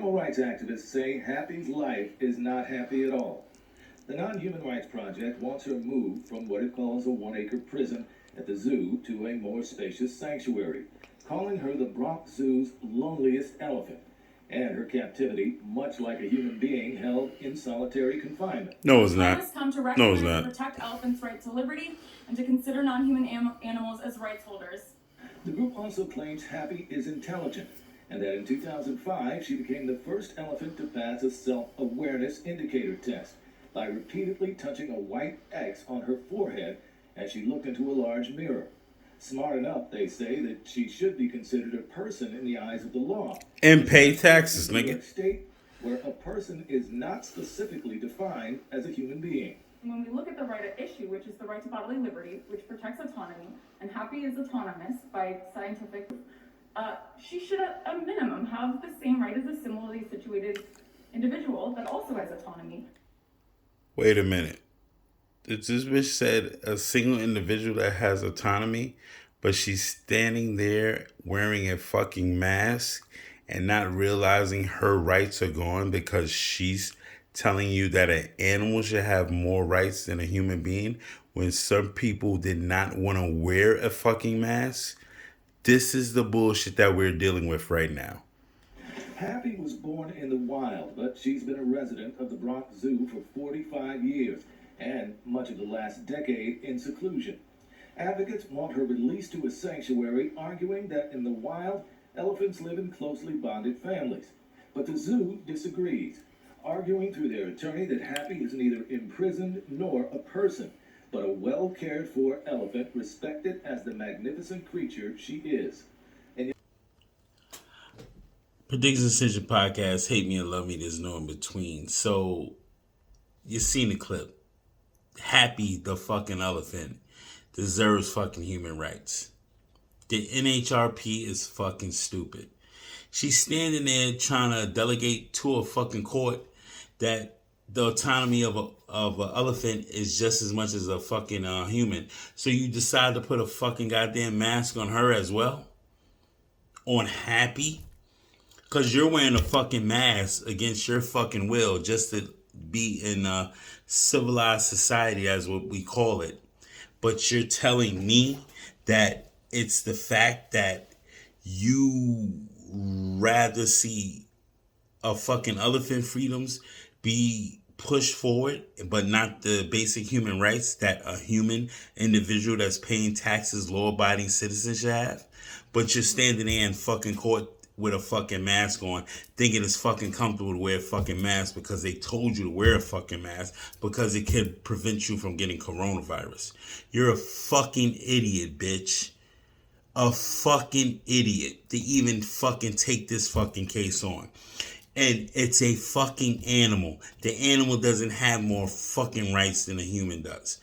Animal rights activists say Happy's life is not happy at all. The Non-Human Rights Project wants her moved from what it calls a 1-acre prison at the zoo to a more spacious sanctuary, calling her the Bronx Zoo's loneliest elephant, and her captivity much like a human being held in solitary confinement. No, it's not. Come to recognize and protect elephants' right to liberty and to consider non-human animals as rights holders. The group also claims Happy is intelligent, and that in 2005 she became the first elephant to pass a self-awareness indicator test by repeatedly touching a white X on her forehead as she looked into a large mirror. Smart enough, they say, that she should be considered a person in the eyes of the law. And pay taxes, nigga. nigga. A state where a person is not specifically defined as a human being. When we look at the right at issue, which is the right to bodily liberty, which protects autonomy, and Happy is autonomous by scientific, she should at a minimum have the same right as a similarly situated individual that also has autonomy. Wait a minute. This bitch said a single individual that has autonomy, but she's standing there wearing a fucking mask and not realizing her rights are gone because she's telling you that an animal should have more rights than a human being when some people did not want to wear a fucking mask? This is the bullshit that we're dealing with right now. Happy was born in the wild, but she's been a resident of the Bronx Zoo for 45 years, and much of the last decade in seclusion. Advocates want her released to a sanctuary, arguing that in the wild, elephants live in closely bonded families. But the zoo disagrees, arguing through their attorney that Happy is neither imprisoned nor a person, but a well-cared-for elephant respected as the magnificent creature she is. Predictions Decision Podcast, Hate Me or Love Me, there's no in between. So, you've seen the clip. Happy the fucking elephant deserves fucking human rights. The NHRP is fucking stupid. She's standing there trying to delegate to a fucking court that the autonomy of an elephant is just as much as a fucking human. So you decide to put a fucking goddamn mask on her as well? On Happy? Because you're wearing a fucking mask against your fucking will just to be in a civilized society, as what we call it. But you're telling me that it's the fact that you rather see a fucking elephant freedoms be pushed forward, but not the basic human rights that a human individual that's paying taxes, law-abiding citizens should have. But you're standing there in fucking court with a fucking mask on, thinking it's fucking comfortable to wear a fucking mask because they told you to wear a fucking mask because it could prevent you from getting coronavirus. You're a fucking idiot, bitch. A fucking idiot to even fucking take this fucking case on. And it's a fucking animal. The animal doesn't have more fucking rights than a human does.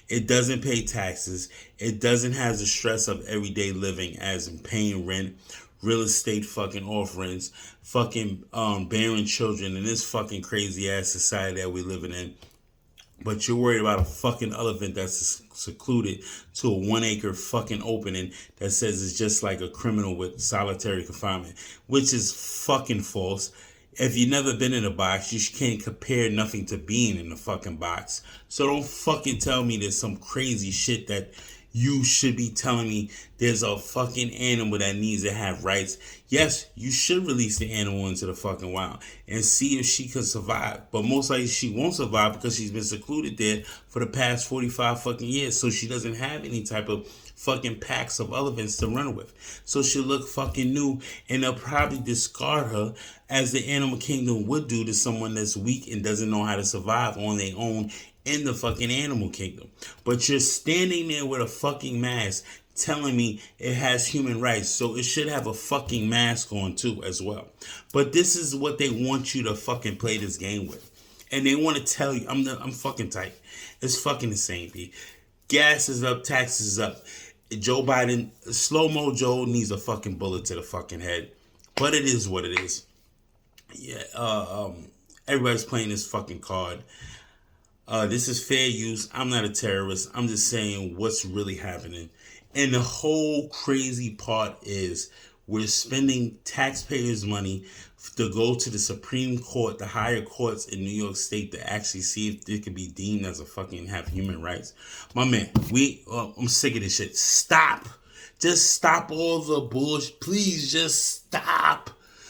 It doesn't pay taxes. It doesn't have the stress of everyday living, as in paying rent, real estate fucking offerings, fucking bearing children in this fucking crazy ass society that we're living in. But you're worried about a fucking elephant that's secluded to a 1-acre fucking opening that says it's just like a criminal with solitary confinement, which is fucking false. If you've never been in a box, you can't compare nothing to being in a fucking box. So don't fucking tell me there's some crazy shit that you should be telling me there's a fucking animal that needs to have rights. Yes, you should release the animal into the fucking wild and see if she can survive. But most likely she won't survive because she's been secluded there for the past 45 fucking years. So she doesn't have any type of fucking packs of elephants to run with. So she'll look fucking new, and they'll probably discard her as the animal kingdom would do to someone that's weak and doesn't know how to survive on their own in the fucking animal kingdom. But you're standing there with a fucking mask telling me it has human rights, so it should have a fucking mask on too as well. But this is what they want you to fucking play this game with. And they want to tell you, I'm fucking tight. It's fucking insane, B. Gas is up, taxes is up. Joe Biden, slow-mo Joe needs a fucking bullet to the fucking head. But it is what it is. Yeah, everybody's playing this fucking card. This is fair use. I'm not a terrorist. I'm just saying what's really happening. And the whole crazy part is We're spending taxpayers' money to go to the Supreme Court, the higher courts in New York State to actually see if they could be deemed as a fucking have human rights. My man, I'm sick of this shit. Stop. Just stop all the bullshit. Please just stop.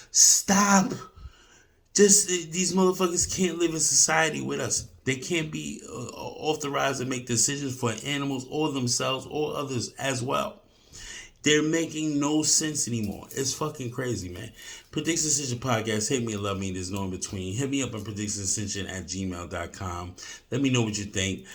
Stop. Just these motherfuckers can't live in society with us. They can't be authorized to make decisions for animals or themselves or others as well. They're making no sense anymore. It's fucking crazy, man. Prediction Ascension Podcast. Hate me or love me. There's no in between. Hit me up on predictionascension@gmail.com. Let me know what you think.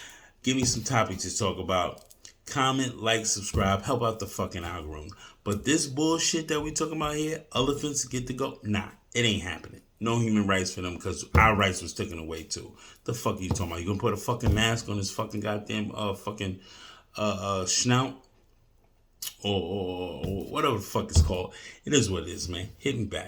Give me some topics to talk about. Comment, like, subscribe. Help out the fucking algorithm. But this bullshit that we talking about here, elephants get to go. Nah, it ain't happening. No human rights for them because our rights was taken away too. The fuck are you talking about? You gonna put a fucking mask on this fucking goddamn snout? Or whatever the fuck it's called. It is what it is, man. Hit me back.